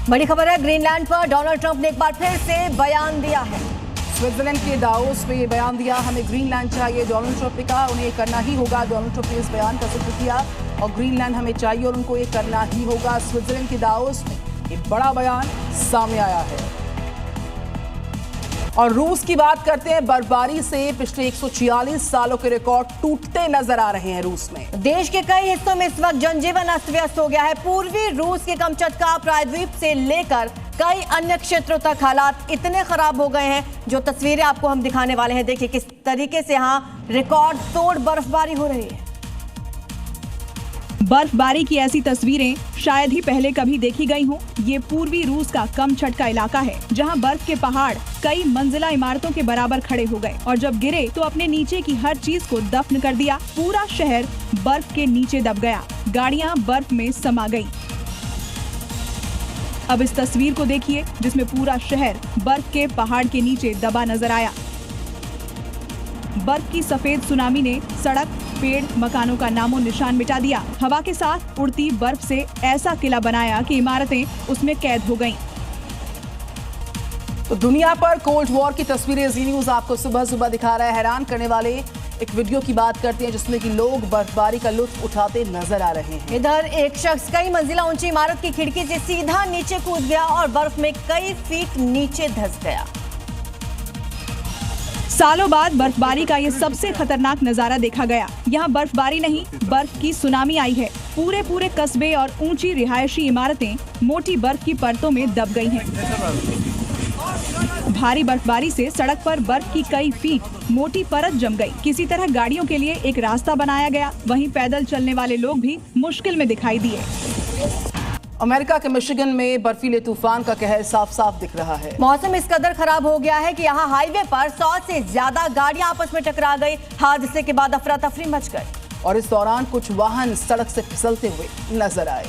बड़ी खबर है, ग्रीनलैंड पर डोनाल्ड ट्रंप ने एक बार फिर से बयान दिया है। स्विट्जरलैंड के दावोस में ये बयान दिया, हमें ग्रीनलैंड चाहिए। डोनाल्ड ट्रंप ने कहा उन्हें ये करना ही होगा। डोनाल्ड ट्रंप ने इस बयान का जिक्र किया और ग्रीनलैंड हमें चाहिए और उनको ये करना ही होगा। स्विट्जरलैंड के दावोस में एक बड़ा बयान सामने आया है। और रूस की बात करते हैं। बर्फबारी से पिछले 146 सालों के रिकॉर्ड टूटते नजर आ रहे हैं रूस में। देश के कई हिस्सों में इस वक्त जनजीवन अस्त व्यस्त हो गया है। पूर्वी रूस के कमचटका प्रायद्वीप से लेकर कई अन्य क्षेत्रों तक हालात इतने खराब हो गए हैं, जो तस्वीरें आपको हम दिखाने वाले हैं। देखिए किस तरीके से यहाँ रिकॉर्ड तोड़ बर्फबारी हो रही है। बर्फबारी की ऐसी तस्वीरें शायद ही पहले कभी देखी गई हों। ये पूर्वी रूस का कमचटका इलाका है, जहां बर्फ के पहाड़ कई मंजिला इमारतों के बराबर खड़े हो गए और जब गिरे तो अपने नीचे की हर चीज को दफन कर दिया। पूरा शहर बर्फ के नीचे दब गया, गाड़ियां बर्फ में समा गईं। अब इस तस्वीर को देखिए, जिसमें पूरा शहर बर्फ के पहाड़ के नीचे दबा नजर आया। बर्फ की सफेद सुनामी ने सड़क, पेड़, मकानों का नामो निशान मिटा दिया। हवा के साथ उड़ती बर्फ से ऐसा किला बनाया कि इमारतें उसमें कैद हो गईं। तो दुनिया पर कोल्ड वॉर की तस्वीरें जी न्यूज आपको सुबह सुबह दिखा रहा है। हैरान करने वाले एक वीडियो की बात करते हैं, जिसमें कि लोग बर्फबारी का लुत्फ उठाते नजर आ रहे हैं। इधर एक शख्स कई मंजिला ऊंची इमारत की खिड़की से सीधा नीचे कूद गया और बर्फ में कई फीट नीचे धंस गया। सालों बाद बर्फबारी का ये सबसे खतरनाक नजारा देखा गया। यहाँ बर्फबारी नहीं, बर्फ की सुनामी आई है। पूरे कस्बे और ऊंची रिहायशी इमारतें मोटी बर्फ की परतों में दब गई हैं। भारी बर्फबारी से सड़क पर बर्फ की कई फीट मोटी परत जम गई। किसी तरह गाड़ियों के लिए एक रास्ता बनाया गया, वहीं पैदल चलने वाले लोग भी मुश्किल में दिखाई दिए। अमेरिका के मिशिगन में बर्फीले तूफान का कहर साफ साफ दिख रहा है। मौसम इस कदर खराब हो गया है कि यहाँ हाईवे पर 100 से ज्यादा गाड़ियां आपस में टकरा गई। हादसे के बाद अफरा तफरी मच गई और इस दौरान कुछ वाहन सड़क से फिसलते हुए नजर आए,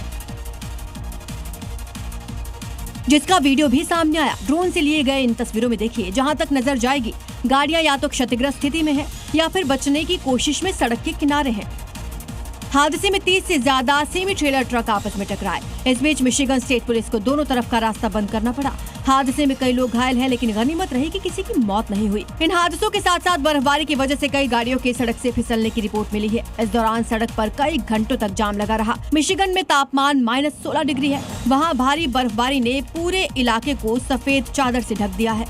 जिसका वीडियो भी सामने आया। ड्रोन से लिए गए इन तस्वीरों में देखिए, जहां तक नजर जाएगी गाड़ियां या तो क्षतिग्रस्त स्थिति में हैं या फिर बचने की कोशिश में सड़क के किनारे हैं। हादसे में 30 से ज्यादा सेमी ट्रेलर ट्रक आपस में टकराए। इस बीच मिशिगन स्टेट पुलिस को दोनों तरफ का रास्ता बंद करना पड़ा। हादसे में कई लोग घायल हैं, लेकिन गनीमत रही कि किसी की मौत नहीं हुई। इन हादसों के साथ साथ बर्फबारी की वजह से कई गाड़ियों के सड़क से फिसलने की रिपोर्ट मिली है। इस दौरान सड़क पर कई घंटों तक जाम लगा रहा। मिशिगन में तापमान -16 डिग्री है। वहाँ भारी बर्फबारी ने पूरे इलाके को सफेद चादर से ढक दिया है।